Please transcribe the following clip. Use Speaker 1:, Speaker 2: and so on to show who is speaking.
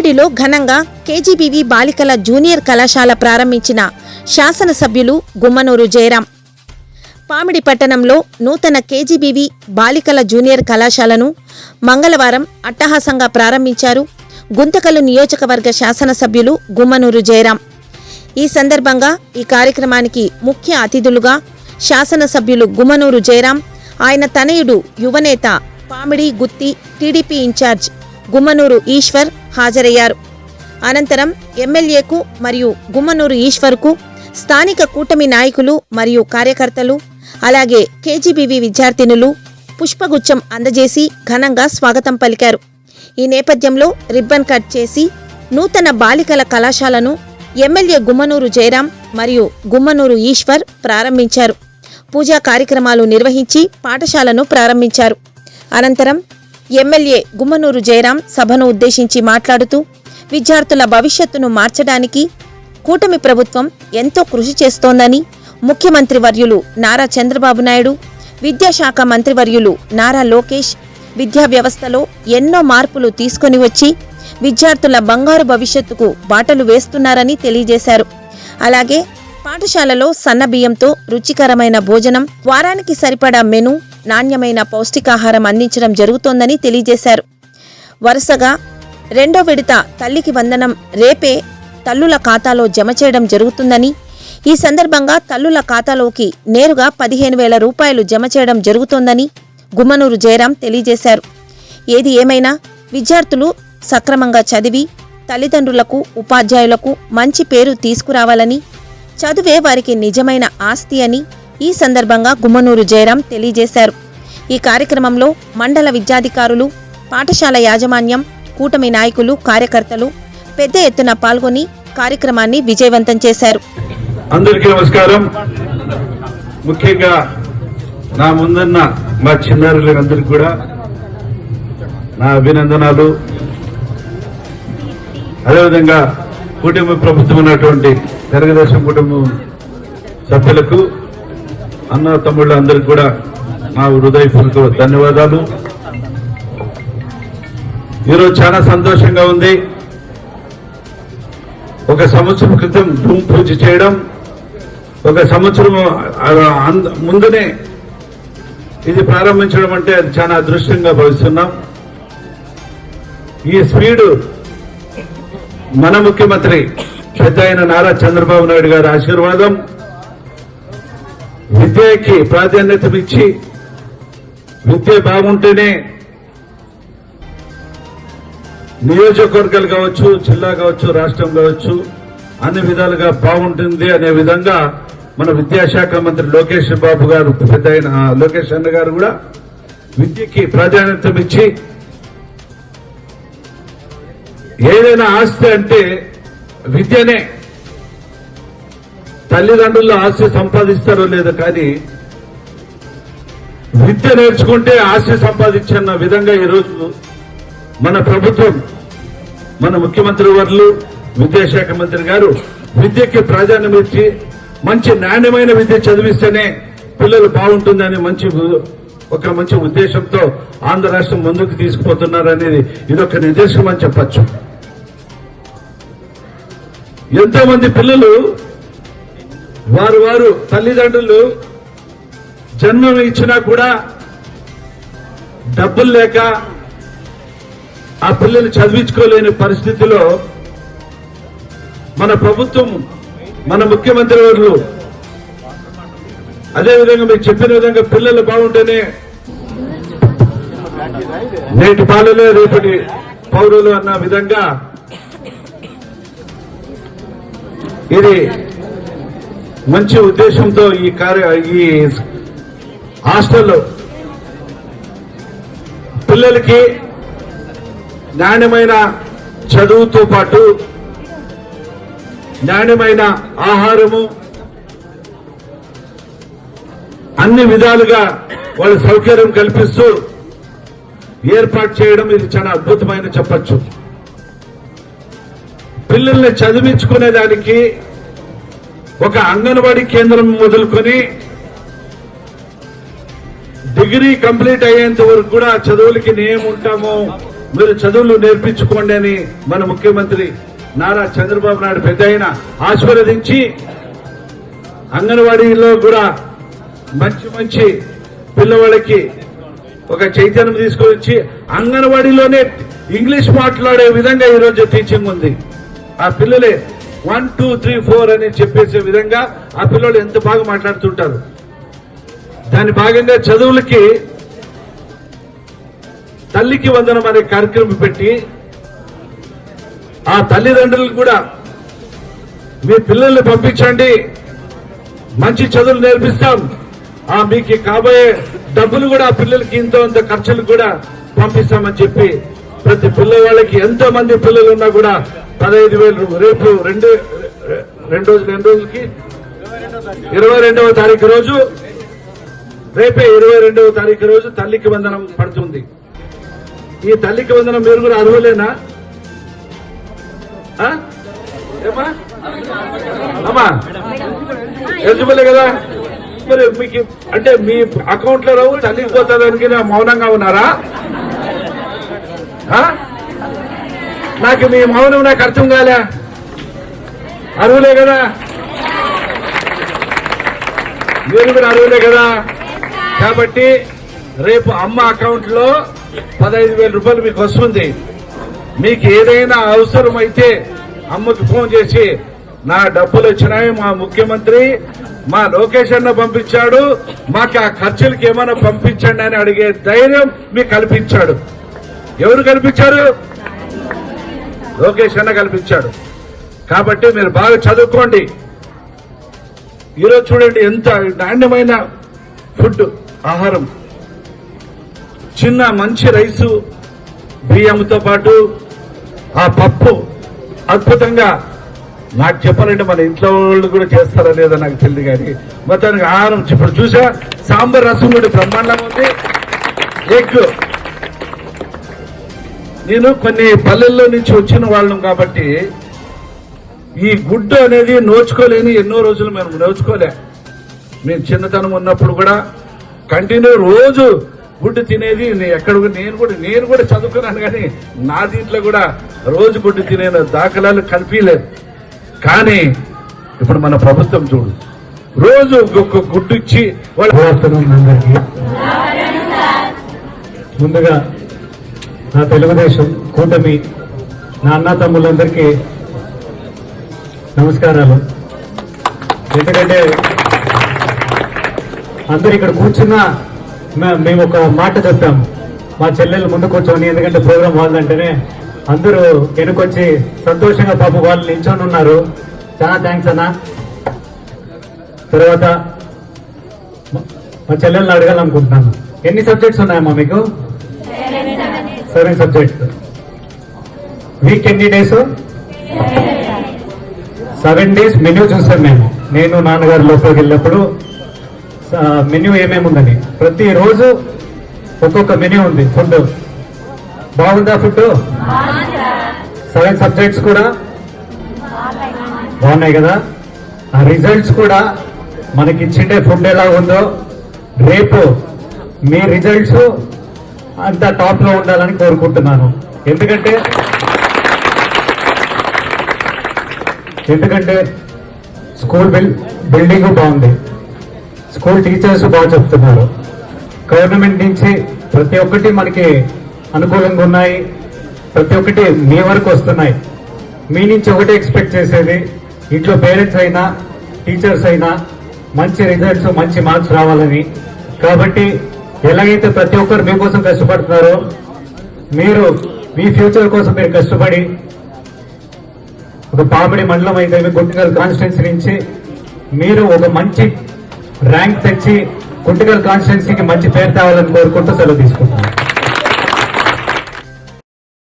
Speaker 1: పామిడిలో ఘనంగా కేజీబీవీ బాలికల జూనియర్ కళాశాల ప్రారంభించిన శాసనసభ్యులు గుమ్మనూరు జయరాం. పామిడి పట్టణంలో నూతన కేజీబీవీ బాలికల జూనియర్ కళాశాలను మంగళవారం అట్టహాసంగా ప్రారంభించారు గుంతకల్లు నియోజకవర్గ శాసనసభ్యులు గుమ్మనూరు జయరాం. ఈ సందర్భంగా ఈ కార్యక్రమానికి ముఖ్య అతిథులుగా శాసనసభ్యులు గుమ్మనూరు జయరాం, ఆయన తనయుడు యువనేత పామిడి గుత్తి టీడీపీ ఇన్ఛార్జ్ గుమ్మనూరు ఈశ్వర్ హాజరయ్యారు. అనంతరం ఎమ్మెల్యేకు మరియు గుమ్మనూరు ఈశ్వర్కు స్థానిక కూటమి నాయకులు మరియు కార్యకర్తలు, అలాగే కేజీబీవీ విద్యార్థినులు పుష్పగుచ్చం అందజేసి ఘనంగా స్వాగతం పలికారు. ఈ నేపథ్యంలో రిబ్బన్ కట్ చేసి నూతన బాలికల కళాశాలను ఎమ్మెల్యే గుమ్మనూరు జయరాం మరియు గుమ్మనూరు ఈశ్వర్ ప్రారంభించారు. పూజా కార్యక్రమాలు నిర్వహించి పాఠశాలను ప్రారంభించారు. అనంతరం ఎమ్మెల్యే గుమ్మనూరు జయరాం సభను ఉద్దేశించి మాట్లాడుతూ, విద్యార్థుల భవిష్యత్తును మార్చడానికి కూటమి ప్రభుత్వం ఎంతో కృషి చేస్తోందని, ముఖ్యమంత్రి వర్యులు నారా చంద్రబాబు నాయుడు, విద్యాశాఖ మంత్రివర్యులు నారా లోకేష్ విద్యా వ్యవస్థలో ఎన్నో మార్పులు తీసుకొని వచ్చి విద్యార్థుల బంగారు భవిష్యత్తుకు బాటలు వేస్తున్నారని తెలియజేశారు. అలాగే పాఠశాలలో సన్నబియ్యంతో రుచికరమైన భోజనం, వారానికి సరిపడా మెను, నాణ్యమైన పౌష్టికాహారం అందించడం జరుగుతోందని తెలియజేశారు. వరుసగా 2వ విడత తల్లికి వందనం రేపే తల్లుల ఖాతాలో జమ చేయడం జరుగుతుందని, ఈ సందర్భంగా తల్లుల ఖాతాలోకి నేరుగా 15,000 రూపాయలు జమ చేయడం జరుగుతోందని గుమ్మనూరు జయరాం తెలియజేశారు. ఏది ఏమైనా విద్యార్థులు సక్రమంగా చదివి తల్లిదండ్రులకు, ఉపాధ్యాయులకు మంచి పేరు తీసుకురావాలని, చదువే వారికి నిజమైన ఆస్తి అని ఈ సందర్భంగా గుమ్మనూరు జయరాం తెలియజేశారు. ఈ కార్యక్రమంలో మండల విద్యాధికారులు, పాఠశాల యాజమాన్యం, కూటమి నాయకులు, కార్యకర్తలు పెద్ద ఎత్తున పాల్గొని కార్యక్రమాన్ని విజయవంతం చేశారు.
Speaker 2: అందరికీ నమస్కారం. ముఖ్యంగా నా ముందున్న మా చిన్నారులందరికీ కూడా నా అభినందనాలు. అదేవిధంగా కుటుంబ ప్రభుత్వం ఉన్నటువంటి తెలుగుదేశం కుటుంబం సభ్యులకు, అన్న తమ్ముళ్ళ అందరికీ కూడా నా హృదయపూర్వక ధన్యవాదాలు. ఈరోజు చాలా సంతోషంగా ఉంది. ఒక సంవత్సరం క్రితం భూమి పూజ చేయడం, ఒక సంవత్సరం ముందునే ఇది ప్రారంభించడం అంటే అది చాలా అదృష్టంగా భావిస్తున్నాం. ఈ స్పీడు మన ముఖ్యమంత్రి పెద్ద అయిన నారా చంద్రబాబు నాయుడు గారి ఆశీర్వాదం, విద్యకి ప్రాధాన్యత ఇచ్చి విద్య బాగుంటేనే నియోజకవర్గాలు కావచ్చు, జిల్లా కావచ్చు, రాష్ట్రం కావచ్చు, అన్ని విధాలుగా బాగుంటుంది అనే విధంగా మన విద్యాశాఖ మంత్రి లోకేష్ బాబు గారు, పెద్ద అయిన లోకేష్ అన్న గారు కూడా విద్యకి ప్రాధాన్యత ఇచ్చి, ఏదైనా ఆస్తి అంటే విద్యనే. తల్లిదండ్రుల ఆస్తి సంపాదిస్తారో లేదో కానీ విద్య నేర్చుకుంటే ఆస్తి సంపాదించన్న విధంగా ఈరోజు మన ప్రభుత్వం, మన ముఖ్యమంత్రి వర్యులు విద్యాశాఖ మంత్రి గారు విద్యకి ప్రాధాన్యం ఇచ్చి మంచి నాణ్యమైన విద్య చదివిస్తేనే పిల్లలు బాగుంటుందని ఒక మంచి ఉద్దేశంతో ఆంధ్ర రాష్ట్రం ముందుకు తీసుకుపోతున్నారనేది ఇదొక నిదర్శనం అని చెప్పచ్చు. ఎంతో మంది పిల్లలు వారు తల్లిదండ్రులు జన్మం ఇచ్చినా కూడా డబ్బులు లేక ఆ పిల్లలు చదివించుకోలేని పరిస్థితిలో మన ప్రభుత్వం, మన ముఖ్యమంత్రి వర్యులు అదేవిధంగా మీకు చెప్పిన విధంగా పిల్లలు బాగుంటేనే నేటి బాలలే రేపటి పౌరులు అన్న విధంగా ఇది మంచి ఉద్దేశంతో ఈ హాస్టల్లో పిల్లలకి నాణ్యమైన చదువుతో పాటు నాణ్యమైన ఆహారము, అన్ని విధాలుగా వాళ్ళ సౌకర్యం కల్పిస్తూ ఏర్పాటు చేయడం ఇది చాలా అద్భుతమైన చెప్పచ్చు. పిల్లల్ని చదివించుకునేదానికి ఒక అంగన్వాడీ కేంద్రం మొదలుకొని డిగ్రీ కంప్లీట్ అయ్యేంత వరకు కూడా చదువులకి నేముంటాము మీరు చదువులు నేర్పించుకోండి అని మన ముఖ్యమంత్రి నారా చంద్రబాబు నాయుడు పెద్ద ఆయన ఆశీర్వదించి అంగన్వాడీలో కూడా మంచి మంచి పిల్లవాళ్ళకి ఒక చైతన్యం తీసుకొచ్చి అంగన్వాడీలోనే ఇంగ్లీష్ మాట్లాడే విధంగా ఈరోజు టీచింగ్ ఉంది. ఆ పిల్లలే 1, 2, 3, 4 అని చెప్పేసే విధంగా ఆ పిల్లలు ఎంత బాగా మాట్లాడుతుంటారు. దాని భాగంగా చదువులకి తల్లికి వందనం అనే కార్యక్రమం పెట్టి ఆ తల్లిదండ్రులు కూడా మీ పిల్లల్ని పంపించండి, మంచి చదువులు నేర్పిస్తాం, మీకు కాబోయే డబ్బులు కూడా ఆ పిల్లలకి ఇంత ఖర్చులు కూడా పంపిస్తామని చెప్పి ప్రతి పిల్లవాళ్ళకి ఎంతో మంది పిల్లలు ఉన్నా కూడా 15,000 రేపు రెండు రోజులకి 22వ తారీఖు రోజు రేపే 22వ తారీఖు రోజు తల్లికి వందనం పడుతుంది. ఈ తల్లికి వందనం మీరు కూడా అర్హులేనా? ఏమా అమ్మా ఎలిజిబుల్ కదా? మరి మీకు అంటే మీ అకౌంట్ లో రావు తల్లికి పోతుందానికి మౌనంగా ఉన్నారా? నాకు మీ మౌనం నాకు అర్థం కాలే. అర్హులే కదా? మీరు కూడా అర్హులే కదా? కాబట్టి రేపు అమ్మ అకౌంట్ లో 15,000 రూపాయలు మీకు వస్తుంది. మీకు ఏదైనా అవసరం అయితే అమ్మకి ఫోన్ చేసి నా డబ్బులు వచ్చినాయి, మా ముఖ్యమంత్రి మా లోకేష్ అన్న పంపించాడు, మాకు ఆ ఖర్చులకి ఏమైనా పంపించండి అని అడిగే ధైర్యం మీకు కల్పించాడు. ఎవరు కల్పించారు? లోకేష్ అన్న కల్పించాడు. కాబట్టి మీరు బాగా చదువుకోండి. ఈరోజు చూడండి ఎంత నాణ్యమైన ఫుడ్ ఆహారం, చిన్న మంచి రైసు బియ్యంతో పాటు ఆ పప్పు అద్భుతంగా. నాకు చెప్పాలంటే మన ఇంట్లో వాళ్ళు కూడా చేస్తారా లేదా నాకు తెలియదు, కానీ మొత్తానికి ఆహారం ఇప్పుడు చూసా సాంబార్ రసం కూడా బ్రహ్మాండంగా ఉంది. ఎగ్ నేను కొన్ని పల్లెల్లో నుంచి వచ్చిన వాళ్ళం కాబట్టి ఈ గుడ్డు అనేది నోచుకోలేని ఎన్నో రోజులు మేము నోచుకోలే. మేము చిన్నతనం ఉన్నప్పుడు కూడా కంటిన్యూ రోజు గుడ్డు తినేది. ఎక్కడ నేను కూడా చదువుకున్నాను, కానీ నా దీంట్లో కూడా రోజు గుడ్డు తినే దాఖలాలు కనిపించలేదు. కానీ ఇప్పుడు మన ప్రభుత్వం చూడు, రోజు ఒక్కొక్క గుడ్డు ఇచ్చి
Speaker 3: అందరికీ ముందుగా నా తెలుగుదేశం కూటమి నా అన్న తమ్ముళ్ళందరికీ నమస్కారాలు. ఎందుకంటే అందరు ఇక్కడ కూర్చున్నా మేము ఒక మాట చెప్పాము, మా చెల్లెలు ముందు కూర్చొని, ఎందుకంటే ప్రోగ్రాం వాళ్ళంటేనే అందరూ వెనుకొచ్చి సంతోషంగా పాప వాళ్ళు నిల్చొని ఉన్నారు. చాలా థ్యాంక్స్ అన్న. తర్వాత మా చెల్లెల్ని అడగాలనుకుంటున్నాను, ఎన్ని సబ్జెక్ట్స్ ఉన్నాయమ్మా మీకు? 7 సబ్జెక్ట్స్. వీక్ ఎన్ని డేస్? 7 డేస్ మెన్యూ చూసాం మేము. నేను నాన్నగారు లోపలికి వెళ్ళినప్పుడు మెన్యూ ఏమేమి ఉందని ప్రతిరోజు ఒక్కొక్క మెన్యూ ఉంది. ఫుడ్ బాగుందా? ఫుడ్ 7 సబ్జెక్ట్స్ కూడా బాగున్నాయి కదా? ఆ రిజల్ట్స్ కూడా మనకి ఇచ్చిండే ఫుడ్ ఎలా ఉందో రేపు మీ రిజల్ట్స్ అంత టాప్ లో ఉండాలని కోరుకుంటున్నాను. ఎందుకంటే స్కూల్ బిల్డింగ్ బాగుంది, స్కూల్ టీచర్స్ బాగా చెప్తున్నారు, గవర్నమెంట్ నుంచి ప్రతి ఒక్కటి మనకి అనుకూలంగా ఉన్నాయి, ప్రతి ఒక్కటి మీ వరకు వస్తున్నాయి. మీ నుంచి ఒకటి ఎక్స్పెక్ట్ చేసేది, ఇంట్లో పేరెంట్స్ అయినా టీచర్స్ అయినా మంచి రిజల్ట్స్ మంచి మార్క్స్ రావాలని. కాబట్టి ఎలాగైతే ప్రతి ఒక్కరు మీకోసం కష్టపడుతున్నారో, మీరు మీ ఫ్యూచర్ కోసం మీరు కష్టపడి ఒక పామిడి మండలం అయితే గుంటికల్ కాన్స్టిట్యున్సీ నుంచి మీరు ఒక మంచి ర్యాంక్ తెచ్చి గుంటికల్ కాన్స్టిట్యున్సీకి మంచి పేరు తేవాలని కోరుకుంటూ సెలవు తీసుకుంటున్నాను.